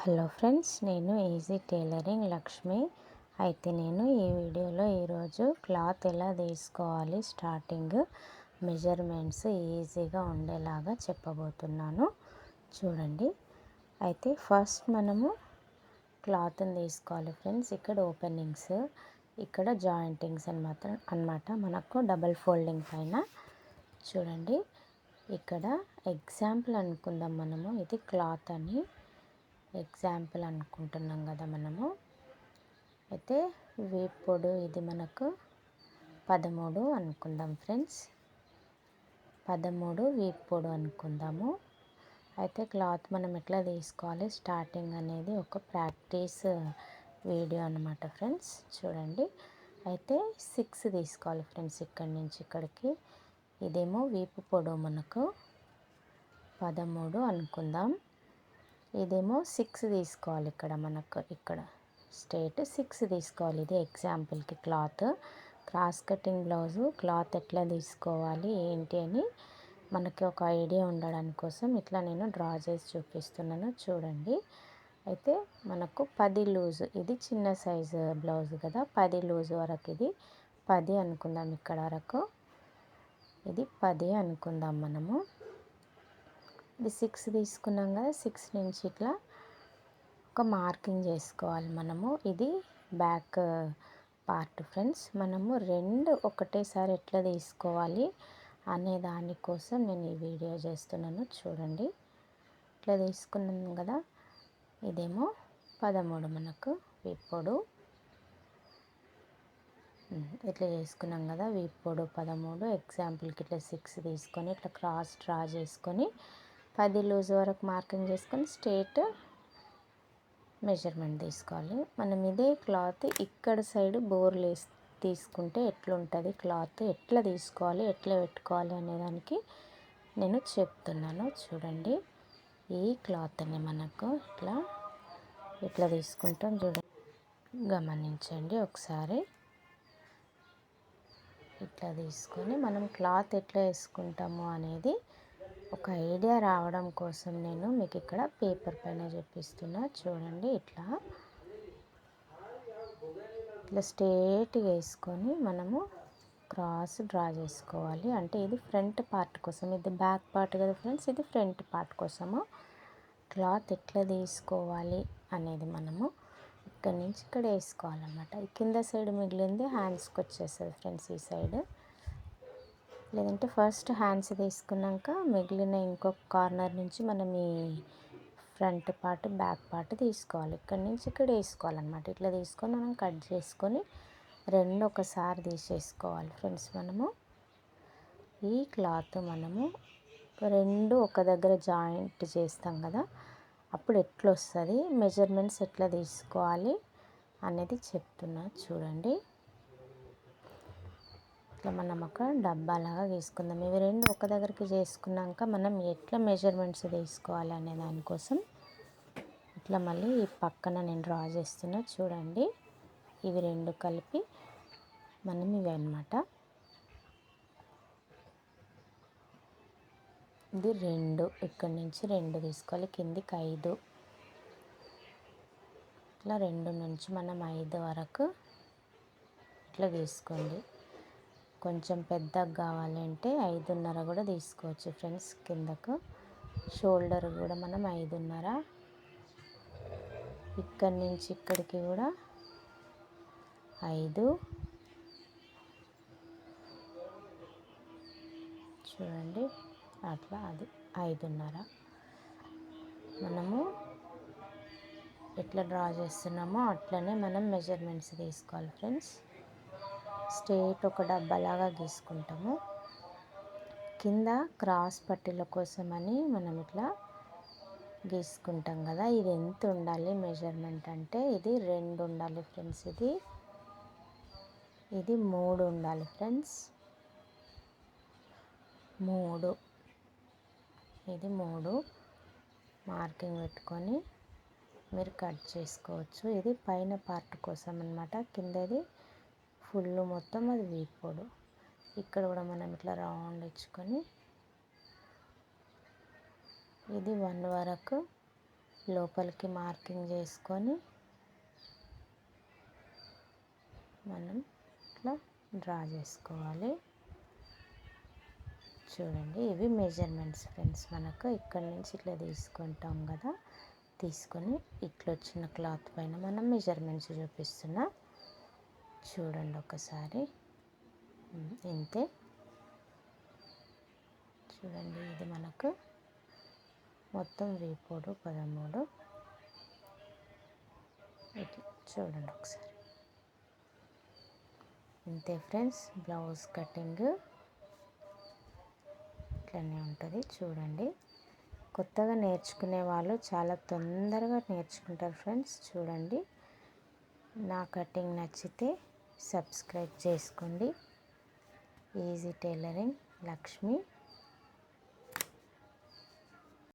Hello friends, నేను easy tailoring Lakshmi. అయితే నేను ఈ వీడియోలో ఈరోజు క్లాత్ ఎలా తీసుకోవాలి స్టార్టింగ్ మెజర్మెంట్స్ ఈజీగా ఉండేలాగా చెప్పబోతున్నాను. చూడండి. అయితే ఫస్ట్ మనము క్లాత్ని తీసుకోవాలి ఫ్రెండ్స్. ఇక్కడ ఓపెనింగ్స్, ఇక్కడ జాయింటింగ్స్ అన్నమాట. మనకు డబల్ ఫోల్డింగ్ పైన చూడండి. ఇక్కడ ఎగ్జాంపుల్ అనుకుందాం మనము, ఇది క్లాత్ అని ఎగ్జాంపుల్ అనుకుంటున్నాం కదా మనము. అయితే వీప్ పొడు ఇది మనకు 13 అనుకుందాం ఫ్రెండ్స్. 13 వీప్ పొడు అనుకుందాము. అయితే క్లాత్ మనం ఎట్లా తీసుకోవాలి స్టార్టింగ్ అనేది ఒక ప్రాక్టీస్ వీడియో అనమాట ఫ్రెండ్స్. చూడండి. అయితే 6 తీసుకోవాలి ఫ్రెండ్స్. ఇక్కడి నుంచి ఇక్కడికి ఇదేమో వీపు పొడవు మనకు 13 అనుకుందాం. ఇదేమో 6 తీసుకోవాలి. ఇక్కడ స్ట్రేట్ 6 తీసుకోవాలి. ఇది ఎగ్జాంపుల్కి cloth cross cutting blouse cloth ఎట్లా తీసుకోవాలి ఏంటి అని మనకి ఒక ఐడియా ఉండడానికి కోసం ఇట్లా నేను డ్రా చేసి చూపిస్తున్నాను. చూడండి. అయితే మనకు 10 లూజు, ఇది చిన్న సైజు బ్లౌజ్ కదా, 10 లూజు వరకు ఇది 10 అనుకుందాం. ఇక్కడ వరకు ఇది 10 అనుకుందాం మనము. ఇది 6 తీసుకున్నాం కదా, 6 నుంచి ఇట్లా ఒక మార్కింగ్ చేసుకోవాలి మనము. ఇది బ్యాక్ పార్ట్ ఫ్రెండ్స్. మనము రెండు ఒకటేసారి ఎట్లా తీసుకోవాలి అనే దానికోసం నేను ఈ వీడియో చేస్తున్నాను. చూడండి. ఇట్లా తీసుకున్నాం కదా, ఇదేమో 13 మనకు వీప్ పొడు. ఇట్లా చేసుకున్నాం కదా, వీప్ పొడు 13. ఎగ్జాంపుల్కి ఇట్లా 6 తీసుకొని ఇట్లా క్రాస్ డ్రా చేసుకొని 10 లూజ్ వరకు మార్కింగ్ చేసుకొని స్ట్రేట్ మెజర్మెంట్ తీసుకోవాలి. మనం ఇదే క్లాత్ ఇక్కడ సైడ్ బోర్లు వేసి తీసుకుంటే ఎట్లుంటుంది, క్లాత్ ఎట్లా తీసుకోవాలి ఎట్లా పెట్టుకోవాలి అనేదానికి నేను చెప్తున్నాను. చూడండి. ఈ క్లాత్ని మనకు ఇట్లా తీసుకుంటాం. చూడండి, గమనించండి ఒకసారి. ఇట్లా తీసుకొని మనం క్లాత్ ఎట్లా వేసుకుంటాము అనేది ఒక ఐడియా రావడం కోసం నేను మీకు ఇక్కడ పేపర్ పైన చూపిస్తున్నా. చూడండి. ఇట్లా స్ట్రేట్గా వేసుకొని మనము క్రాస్ డ్రా చేసుకోవాలి. అంటే ఇది ఫ్రంట్ పార్ట్ కోసం, ఇది బ్యాక్ పార్ట్ కదా ఫ్రెండ్స్, ఇది ఫ్రంట్ పార్ట్ కోసము క్లాత్ ఎట్లా తీసుకోవాలి అనేది మనము ఇక్కడ నుంచి ఇక్కడ వేసుకోవాలన్నమాట. ఈ కింద సైడ్ మిగిలింది హ్యాండ్స్కి వచ్చేస్తుంది ఫ్రెండ్స్, ఈ సైడ్. లేదంటే ఫస్ట్ హ్యాండ్స్ తీసుకున్నాక మిగిలిన ఇంకొక కార్నర్ నుంచి మనం ఈ ఫ్రంట్ పార్ట్ బ్యాక్ పార్ట్ తీసుకోవాలి. ఇక్కడ నుంచి ఇక్కడ వేసుకోవాలన్నమాట. ఇట్లా తీసుకొని మనం కట్ చేసుకొని రెండు ఒకసారి తీసేసుకోవాలి ఫ్రెండ్స్. మనము ఈ క్లాత్ మనము రెండు ఒక దగ్గర జాయింట్ చేస్తాం కదా, అప్పుడు ఎట్లా వస్తుంది మెజర్మెంట్స్ ఎట్లా తీసుకోవాలి అనేది చెప్తున్నా. చూడండి. ఇట్లా మనం ఒక డబ్బాలాగా తీసుకుందాం. ఇవి రెండు ఒక దగ్గరికి చేసుకున్నాక మనం ఎట్లా మెజర్మెంట్స్ తీసుకోవాలి అనే దానికోసం ఇట్లా మళ్ళీ ఈ పక్కన నేను డ్రా చేస్తున్నా. చూడండి. ఇవి రెండు కలిపి మనం ఇవి అన్నమాట. ఇది 2, ఇక్కడి నుంచి 2 తీసుకోవాలి, కిందికి 5. ఇట్లా 2 నుంచి మనం 5 వరకు ఇట్లా తీసుకోండి. కొంచెం పెద్దగా కావాలంటే 5.5 కూడా తీసుకోవచ్చు ఫ్రెండ్స్. కిందకు షోల్డర్ కూడా మనం 5.5, ఇక్కడి నుంచి ఇక్కడికి కూడా 5. చూడండి. అట్లా అది 5.5 మనము ఎట్లా డ్రా చేస్తున్నామో అట్లనే మనం మెజర్మెంట్స్ తీసుకోవాలి ఫ్రెండ్స్. స్ట్రేట్ ఒక డబ్బాలాగా గీసుకుంటాము. కింద క్రాస్ పట్టీల కోసమని మనం ఇట్లా గీసుకుంటాం కదా, ఇది ఎంత ఉండాలి మెజర్మెంట్ అంటే ఇది 2 ఉండాలి ఫ్రెండ్స్. ఇది 3 ఉండాలి ఫ్రెండ్స్. 3, ఇది 3 మార్కింగ్ పెట్టుకొని మీరు కట్ చేసుకోవచ్చు. ఇది పైన పార్ట్ కోసం అన్నమాట. కిందది ఫుల్ మొత్తం అది వీప్ పొడు. ఇక్కడ కూడా మనం ఇట్లా రౌండ్ ఇచ్చుకొని ఇది 1 వరకు లోపలికి మార్కింగ్ చేసుకొని మనం ఇట్లా డ్రా చేసుకోవాలి. చూడండి, ఇవి మెజర్మెంట్స్ ఫ్రెండ్స్. మనకు ఇక్కడ నుంచి ఇట్లా తీసుకుంటాం కదా, తీసుకొని ఇట్లా వచ్చిన క్లాత్ పైన మనం మెజర్మెంట్స్ చూపిస్తున్నా. చూడండి ఒకసారి, ఇంతే. చూడండి, ఇది మనకు మొత్తం వీపోడు 13. ఇట్లా చూడండి ఒకసారి, ఇంతే ఫ్రెండ్స్. బ్లౌజ్ కటింగ్ ఇట్లనే ఉంటుంది. చూడండి, కొత్తగా నేర్చుకునే వాళ్ళు చాలా తొందరగా నేర్చుకుంటారు ఫ్రెండ్స్. చూడండి, నా కటింగ్ నచ్చితే సబ్స్క్రైబ్ చేసుకోండి. Easy tailoring Lakshmi.